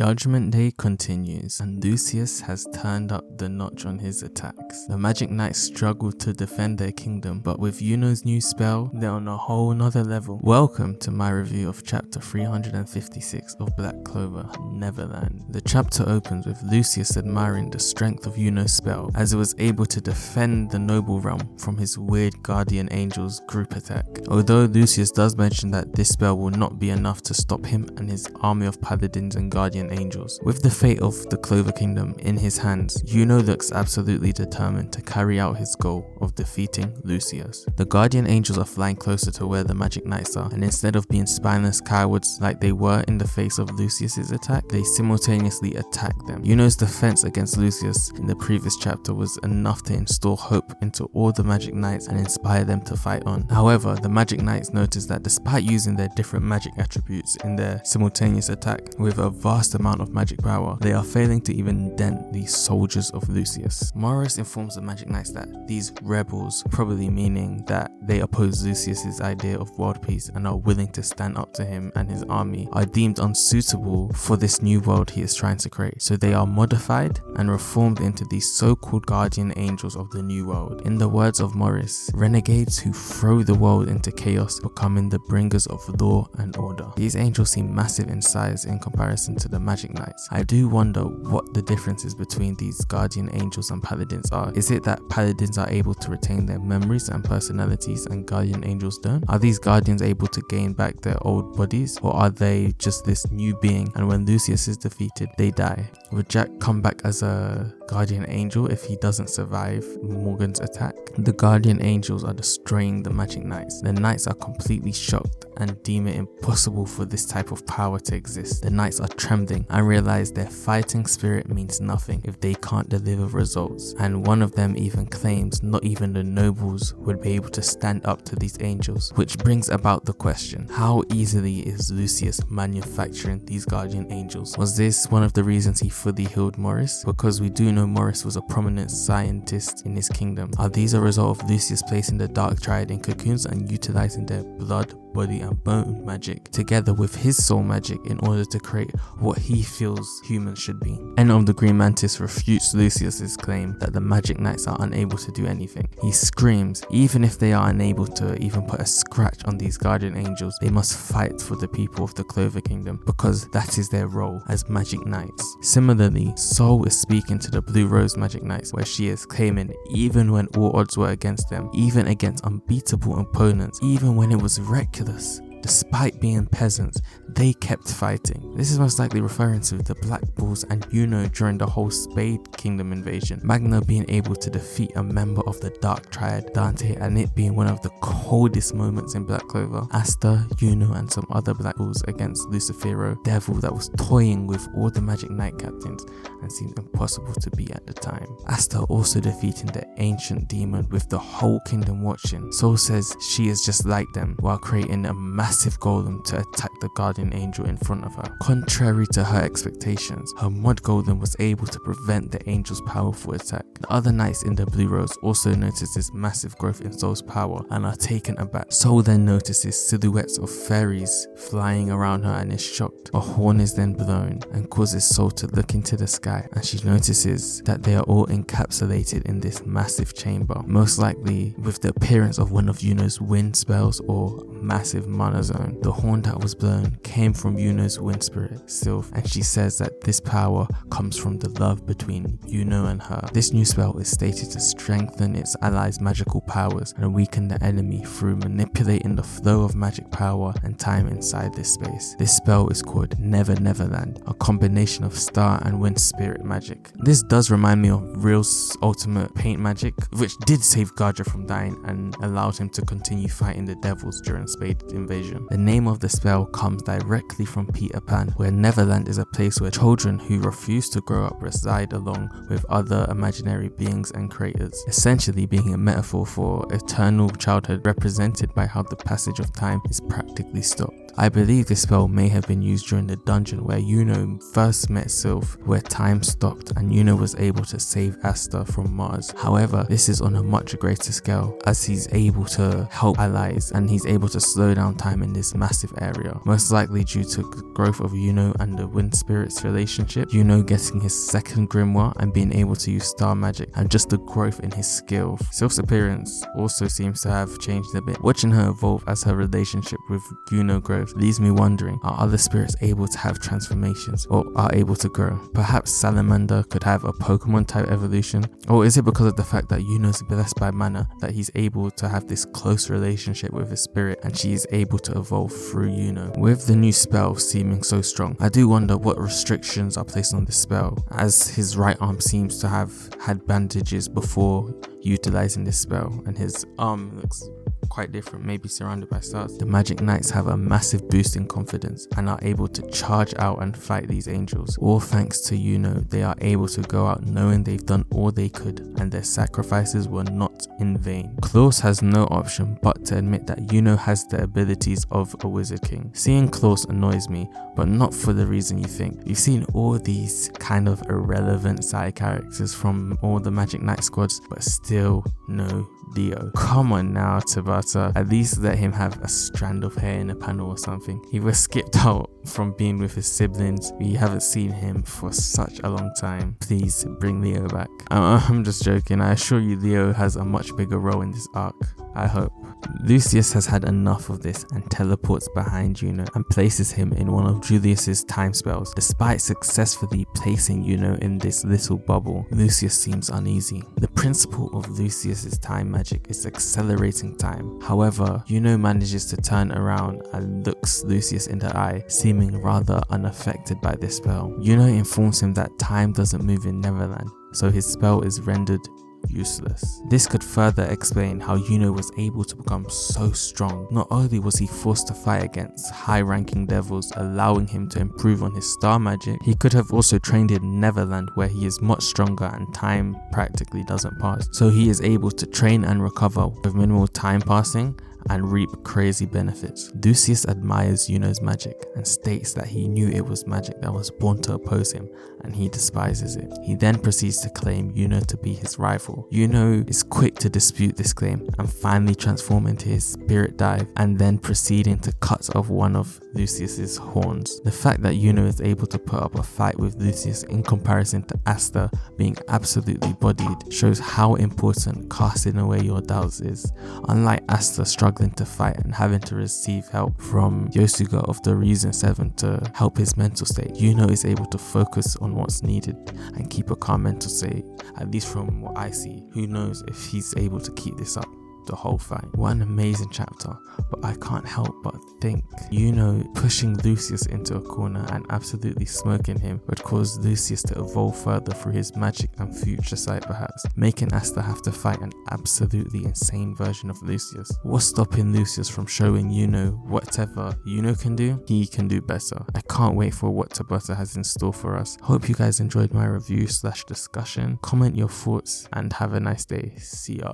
Judgment Day continues, and Lucius has turned up the notch on his attacks. The Magic Knights struggle to defend their kingdom, but with YUNO'S new spell, they're on a whole nother level. Welcome to my review of chapter 356 of Black Clover, Neverland. The chapter opens with Lucius admiring the strength of YUNO'S spell, as it was able to defend the noble realm from his weird guardian angel's group attack. Although Lucius does mention that this spell will not be enough to stop him and his army of paladins and guardian angels. With the fate of the Clover Kingdom in his hands, YUNO looks absolutely determined to carry out his goal of defeating Lucius. The guardian angels are flying closer to where the Magic Knights are, and instead of being spineless cowards like they were in the face of Lucius's attack, they simultaneously attack them. YUNO'S defense against Lucius in the previous chapter was enough to install hope into all the Magic Knights and inspire them to fight on. However, the Magic Knights noticed that despite using their different magic attributes in their simultaneous attack with a vast amount of magic power, they are failing to even dent the soldiers of Lucius. Morris informs the Magic Knights that these rebels, probably meaning that they oppose Lucius's idea of world peace and are willing to stand up to him and his army, are deemed unsuitable for this new world he is trying to create. So they are modified and reformed into these so-called guardian angels of the new world. In the words of Morris, renegades who throw the world into chaos, becoming the bringers of law and order. These angels seem massive in size in comparison to the Magic Knights. I do wonder what the differences between these guardian angels and paladins are. Is it that paladins are able to retain their memories and personalities and guardian angels don't? Are these guardians able to gain back their old bodies, or are they just this new being and when Lucius is defeated they die? Would Jack come back as a guardian angel if he doesn't survive Morgan's attack? The guardian angels are destroying the Magic Knights. The knights are completely shocked and deem it impossible for this type of power to exist. The knights are trembling and realize their fighting spirit means nothing if they can't deliver results, and one of them even claims not even the nobles would be able to stand up to these angels, which brings about the question, how easily is Lucius manufacturing these guardian angels? Was this one of the reasons he fully healed Morris? Because we do know Morris was a prominent scientist in his kingdom. Are these a result of Lucius placing the Dark Triad in cocoons and utilizing their blood, body and bone magic together with his soul magic in order to create what he feels humans should be? End of the Green Mantis refutes Lucius's claim that the Magic Knights are unable to do anything. He screams, even if they are unable to even put a scratch on these guardian angels, they must fight for the people of the Clover Kingdom because that is their role as Magic Knights. Similarly, Soul is speaking to the Blue Rose Magic Knights, where she is claiming even when all odds were against them, even against unbeatable opponents, even when it was reckless, despite being peasants, they kept fighting. This is most likely referring to the Black Bulls and YUNO during the whole Spade Kingdom invasion. Magna being able to defeat a member of the Dark Triad, Dante, and it being one of the coldest moments in Black Clover. Asta, YUNO, and some other Black Bulls against Lucifero, devil that was toying with all the Magic Knight captains and seemed impossible to beat at the time. Asta also defeating the ancient demon with the whole kingdom watching. Soul says she is just like them while creating a massive golem to attack the guardian angel in front of her. Contrary to her expectations, her mud golem was able to prevent the angel's powerful attack. The other knights in the Blue Rose also notice this massive growth in Soul's power and are taken aback. Soul then notices silhouettes of fairies flying around her and is shocked. A horn is then blown and causes Soul to look into the sky, and she notices that they are all encapsulated in this massive chamber, most likely with the appearance of one of YUNO'S wind spells or massive mana zone. The horn that was blown came from YUNO'S wind spirit, Sylph, and she says that this power comes from the love between YUNO and her. This new spell is stated to strengthen its allies' magical powers and weaken the enemy through manipulating the flow of magic power and time inside this space. This spell is called Neverland, a combination of star and wind spirit magic. This does remind me of Real's ultimate paint magic, which did save Gardra from dying and allowed him to continue fighting the devils during Spade invasion. The name of the spell comes directly from Peter Pan, where Neverland is a place where children who refuse to grow up reside along with other imaginary imaginary beings and creators, essentially being a metaphor for eternal childhood represented by how the passage of time is practically stopped. I believe this spell may have been used during the dungeon where Yuno first met Sylph, where time stopped and Yuno was able to save Asta from Mars. However, this is on a much greater scale, as he's able to help allies and he's able to slow down time in this massive area, most likely due to the growth of Yuno and the Wind Spirit's relationship, Yuno getting his second grimoire and being able to use star magic, and just the growth in his skill. Sylph's appearance also seems to have changed a bit. Watching her evolve as her relationship with Yuno grows leaves me wondering, are other spirits able to have transformations or are able to grow? Perhaps Salamander could have a Pokemon type evolution, or is it because of the fact that Yuno's blessed by mana that he's able to have this close relationship with his spirit and she is able to evolve through Yuno? With the new spell seeming so strong, I do wonder what restrictions are placed on this spell, as his right arm seems to have had bandages before utilizing this spell and his arm looks quite different, maybe surrounded by stars. The Magic Knights have a massive boost in confidence and are able to charge out and fight these angels. All thanks to Yuno, they are able to go out knowing they've done all they could and their sacrifices were not in vain. Klaus has no option but to admit that Yuno has the abilities of a Wizard King. Seeing Klaus annoys me, but not for the reason you think. You've seen all these kind of irrelevant side characters from all the Magic Knight squads, but still no Leo. Come on now, Tabata. At least let him have a strand of hair in a panel or something. He was skipped out from being with his siblings. We haven't seen him for such a long time. Please bring Leo back. I'm just joking. I assure you Leo has a much bigger role in this arc. I hope. Lucius has had enough of this and teleports behind Yuno and places him in one of Julius's time spells. Despite successfully placing Yuno in this little bubble, Lucius seems uneasy. The principle of Lucius's time magic is accelerating time. However, Yuno manages to turn around and looks Lucius in the eye, seeming rather unaffected by this spell. Yuno informs him that time doesn't move in Neverland, so his spell is rendered useless. This could further explain how Yuno was able to become so strong. Not only was he forced to fight against high-ranking devils, allowing him to improve on his star magic, he could have also trained in Neverland where he is much stronger and time practically doesn't pass. So he is able to train and recover with minimal time passing and reap crazy benefits. Lucius admires Yuno's magic and states that he knew it was magic that was born to oppose him and he despises it. He then proceeds to claim Yuno to be his rival. Yuno is quick to dispute this claim and finally transform into his spirit dive and then proceeding to cut off one of Lucius's horns. The fact that Yuno is able to put up a fight with Lucius in comparison to Asta being absolutely bodied shows how important casting away your doubts is. Unlike Asta struggling to fight and having to receive help from Yosuga of the Reason 7 to help his mental state, Yuno is able to focus on what's needed and keep a calm mental state, at least from what I see. Who knows if he's able to keep this up the whole fight. What an amazing chapter, but I can't help but think Yuno pushing Lucius into a corner and absolutely smoking him would cause Lucius to evolve further through his magic and future sight, perhaps making Asta have to fight an absolutely insane version of Lucius. What's stopping Lucius from showing Yuno whatever Yuno can do, he can do better. I can't wait for what Tabata has in store for us. Hope you guys enjoyed my review / discussion. Comment your thoughts and have a nice day. See ya.